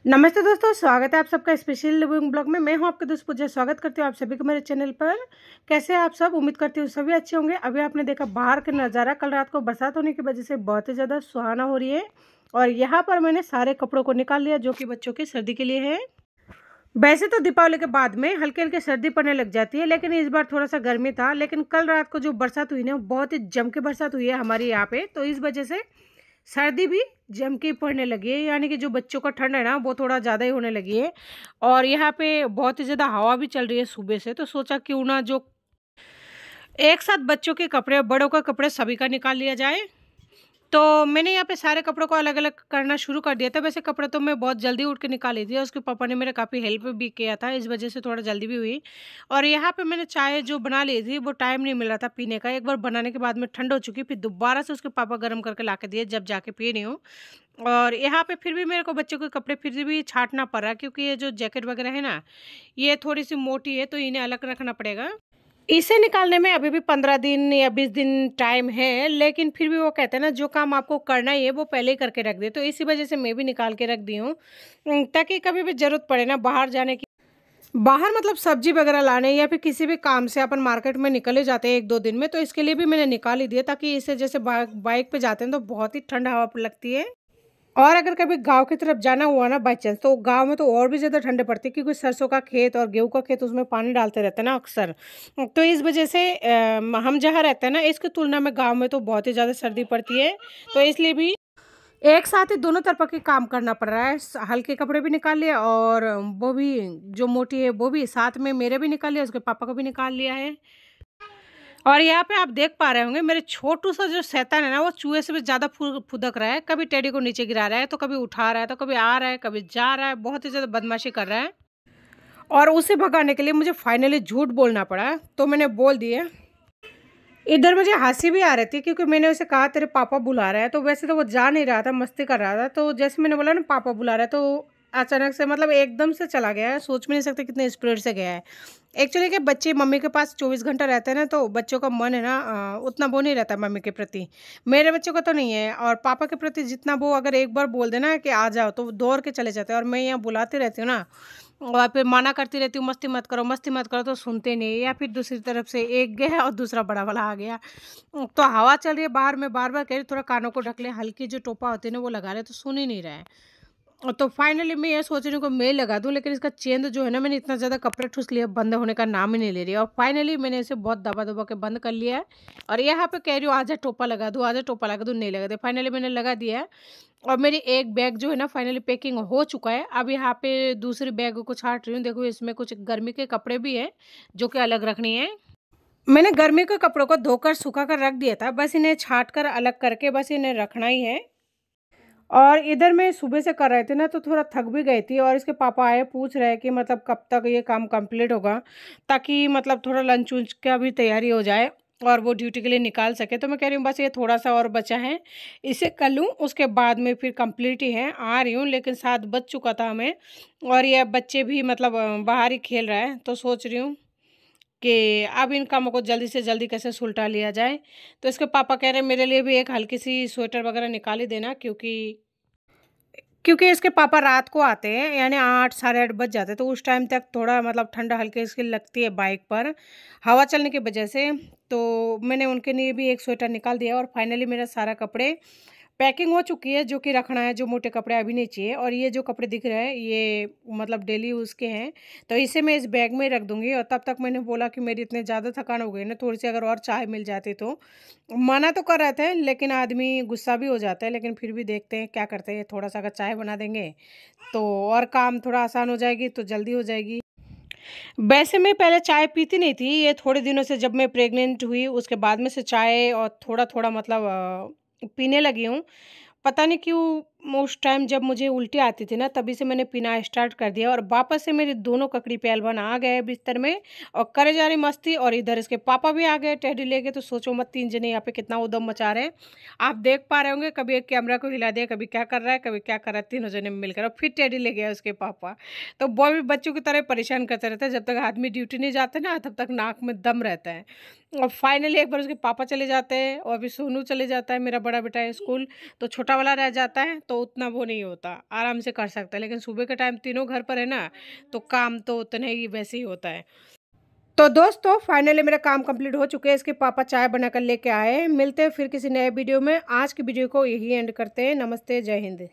नमस्ते दोस्तों, स्वागत है आप सबका स्पेशल लिविंग ब्लॉग में। मैं हूं आपके दोस्त पूजा। स्वागत करती हूं आप सभी को मेरे चैनल पर। कैसे हैं आप सब? उम्मीद करती हूं सभी अच्छे होंगे। अभी आपने देखा बाहर का नज़ारा। कल रात को बरसात होने की वजह से बहुत ही ज़्यादा सुहाना हो रही है। और यहाँ पर मैंने सारे कपड़ों को निकाल लिया जो कि बच्चों की सर्दी के लिए है। वैसे तो दीपावली के बाद में हल्की हल्की सर्दी पड़ने लग जाती है, लेकिन इस बार थोड़ा सा गर्मी था। लेकिन कल रात को जो बरसात हुई ना, बहुत ही जम के बरसात हुई है हमारे यहाँ पे, तो इस वजह से सर्दी भी जम के पड़ने लगी है। यानी कि जो बच्चों का ठंड है ना, वो थोड़ा ज़्यादा ही होने लगी है। और यहाँ पे बहुत ही ज़्यादा हवा भी चल रही है सुबह से, तो सोचा क्यों ना जो एक साथ बच्चों के कपड़े बड़ों का कपड़े सभी का निकाल लिया जाए। तो मैंने यहाँ पे सारे कपड़ों को अलग अलग करना शुरू कर दिया था। वैसे कपड़े तो मैं बहुत जल्दी उठ के निकाल ली थी, और उसके पापा ने मेरा काफ़ी हेल्प भी किया था, इस वजह से थोड़ा जल्दी भी हुई। और यहाँ पे मैंने चाय जो बना ली थी, वो टाइम नहीं मिल रहा था पीने का। एक बार बनाने के बाद में ठंड हो चुकी, फिर दोबारा से उसके पापा गर्म करके ला के दिए, जब जाके पी रही हूँ। और यहाँ पे फिर भी मेरे को बच्चों के कपड़े फिर भी छाँटना पड़ रहा है, क्योंकि ये जो जैकेट वगैरह है ना, ये थोड़ी सी मोटी है, तो इन्हें अलग रखना पड़ेगा। इसे निकालने में अभी भी 15 दिन या 20 दिन टाइम है, लेकिन फिर भी वो कहते हैं ना, जो काम आपको करना ही है वो पहले ही करके रख दे। तो इसी वजह से मैं भी निकाल के रख दी हूँ, ताकि कभी भी ज़रूरत पड़े ना बाहर जाने की। बाहर मतलब सब्जी वगैरह लाने या फिर किसी भी काम से अपन मार्केट में निकले जाते हैं 1-2 दिन में, तो इसके लिए भी मैंने निकाल ही दिया, ताकि इसे जैसे बाइक पे जाते हैं तो बहुत ही ठंड हवा लगती है। और अगर कभी गाँव की तरफ जाना हुआ ना बाई चांस, तो गाँव में तो और भी ज़्यादा ठंड पड़ती है, क्योंकि सरसों का खेत और गेहूँ का खेत, उसमें पानी डालते रहते हैं ना अक्सर। तो इस वजह से हम जहाँ रहते हैं ना, इसकी तुलना में गाँव में तो बहुत ही ज़्यादा सर्दी पड़ती है। तो इसलिए भी एक साथ ही दोनों तरफ़ा के काम करना पड़ रहा है। हल्के कपड़े भी निकाल लिए, और वो भी जो मोटी है वो भी साथ में मेरे भी निकाल लिया, उसके पापा को भी निकाल लिया है। और यहाँ पे आप देख पा रहे होंगे, मेरे छोटू सा जो शैतान है ना, वो चूहे से भी ज़्यादा फुदक रहा है। कभी टेडी को नीचे गिरा रहा है, तो कभी उठा रहा है, तो कभी आ रहा है, कभी जा रहा है। बहुत ही ज़्यादा बदमाशी कर रहा है। और उसे भगाने के लिए मुझे फाइनली झूठ बोलना पड़ा, तो मैंने बोल दिया। इधर मुझे हंसी भी आ रही थी, क्योंकि मैंने उसे कहा तेरे पापा बुला रहा है, तो वैसे तो वो जा नहीं रहा था, मस्ती कर रहा था। तो जैसे मैंने बोला ना पापा बुला रहा है, तो अचानक से मतलब एकदम से चला गया है। सोच भी नहीं सकते कितने स्पीड से गया है। एक्चुअली क्या, बच्चे मम्मी के पास 24 घंटा रहते हैं ना, तो बच्चों का मन है ना, उतना वो नहीं रहता मम्मी के प्रति। मेरे बच्चों का तो नहीं है, और पापा के प्रति जितना वो अगर एक बार बोल देना कि आ जाओ, तो वो दौड़ के चले जाते हैं। और मैं यहाँ बुलाती रहती हूँ ना, और फिर मना करती रहती हूँ, मस्ती मत करो, तो सुनते नहीं। या फिर दूसरी तरफ से एक गया और दूसरा बड़ा वाला आ गया। तो हवा चल रही है बाहर, में बार बार कह रही थोड़ा कानों को ढक ले, हल्की जो टोपा होती है ना वो लगा रहे, तो सुन ही नहीं रहा है। और तो फाइनली मैं ये सोच रही हूँ कि मैं लगा दूँ, लेकिन इसका चेन जो है ना, मैंने इतना ज़्यादा कपड़े ठूस लिया, बंद होने का नाम ही नहीं ले रही है। और फाइनली मैंने इसे बहुत दबा दबा के बंद कर लिया है। और यहाँ पे कह रही हूँ आजा टोपा लगा दूँ, आजा टोपा लगा दूँ, नहीं लगा दे। फाइनली मैंने लगा दिया है। और मेरी एक बैग जो है ना, फाइनली पैकिंग हो चुका है। अब यहाँ पे दूसरी बैग को छाट रही हूँ। देखो, इसमें कुछ गर्मी के कपड़े भी हैं, जो कि अलग रखनी है। मैंने गर्मी के कपड़ों को धोकर सुखा कर रख दिया था, बस इन्हें छाट कर अलग करके बस इन्हें रखना ही है। और इधर मैं सुबह से कर रहे थे ना, तो थोड़ा थक भी गई थी। और इसके पापा आए, पूछ रहे कि मतलब कब तक ये काम कंप्लीट होगा, ताकि मतलब थोड़ा लंच वंच का भी तैयारी हो जाए, और वो ड्यूटी के लिए निकाल सके। तो मैं कह रही हूँ बस ये थोड़ा सा और बचा है, इसे कर लूँ, उसके बाद में फिर कंप्लीट ही है। आ रही हूँ, लेकिन 7 बज चुका था हमें। और ये बच्चे भी मतलब बाहर ही खेल रहा है, तो सोच रही हूँ कि अब इन कामों को जल्दी से जल्दी कैसे सुलटा लिया जाए। तो इसके पापा कह रहे हैं मेरे लिए भी एक हल्की सी स्वेटर वगैरह निकाल ही देना, क्योंकि इसके पापा रात को आते हैं, यानी 8 साढ़े 8 बज जाते हैं, तो उस टाइम तक थोड़ा मतलब ठंडा हल्की इसकी लगती है बाइक पर, हवा चलने की वजह से। तो मैंने उनके लिए भी एक स्वेटर निकाल दिया। और फाइनली मेरा सारा कपड़े पैकिंग हो चुकी है, जो कि रखना है, जो मोटे कपड़े अभी नहीं चाहिए। और ये जो कपड़े दिख रहे हैं, ये मतलब डेली यूज़ के हैं, तो इसे मैं इस बैग में रख दूँगी। और तब तक मैंने बोला कि मेरी इतनी ज़्यादा थकान हो गई ना, थोड़ी-सी अगर और चाय मिल जाती तो। मना तो कर रहे थे, लेकिन आदमी गुस्सा भी हो जाता है, लेकिन फिर भी देखते हैं क्या करते हैं। थोड़ा-सा अगर चाय बना देंगे, तो और काम थोड़ा आसान हो जाएगी, तो जल्दी हो जाएगी। वैसे मैं पहले चाय पीती नहीं थी, ये थोड़े दिनों से जब मैं प्रेग्नेंट हुई, उसके बाद में से चाय और थोड़ा-थोड़ा मतलब पीने लगी हूँ। पता नहीं क्यों, उस टाइम जब मुझे उल्टी आती थी ना, तभी से मैंने पीना स्टार्ट कर दिया। और वापस से मेरे दोनों ककड़ी पहलवान आ गए बिस्तर में, और करे जा रही मस्ती। और इधर इसके पापा भी आ गए टेडी लेके, तो सोचो मत, 3 जने यहाँ पे कितना उधम मचा रहे हैं। आप देख पा रहे होंगे, कभी एक कैमरा को हिला दिया, कभी क्या कर रहा है, कभी क्या कर रहा है, तीनों जने मिलकर। और फिर टेडी ले गया उसके पापा। तो वो भी बच्चों की तरह परेशान करते रहते हैं। जब तक आदमी ड्यूटी नहीं जाते ना, तब तक नाक में दम रहता है। और फाइनली एक बार उसके पापा चले जाते हैं, और फिर सोनू चले जाता है, मेरा बड़ा बेटा है स्कूल, तो छोटा वाला रह जाता है। तो तो उतना वो नहीं होता, आराम से कर सकते हैं। लेकिन सुबह के टाइम तीनों घर पर है ना, तो काम तो उतने ही वैसे ही होता है। तो दोस्तों फाइनली मेरा काम कंप्लीट हो चुके हैं। इसके पापा चाय बनाकर लेके आए। मिलते हैं फिर किसी नए वीडियो में। आज की वीडियो को यही एंड करते हैं। नमस्ते, जय हिंद।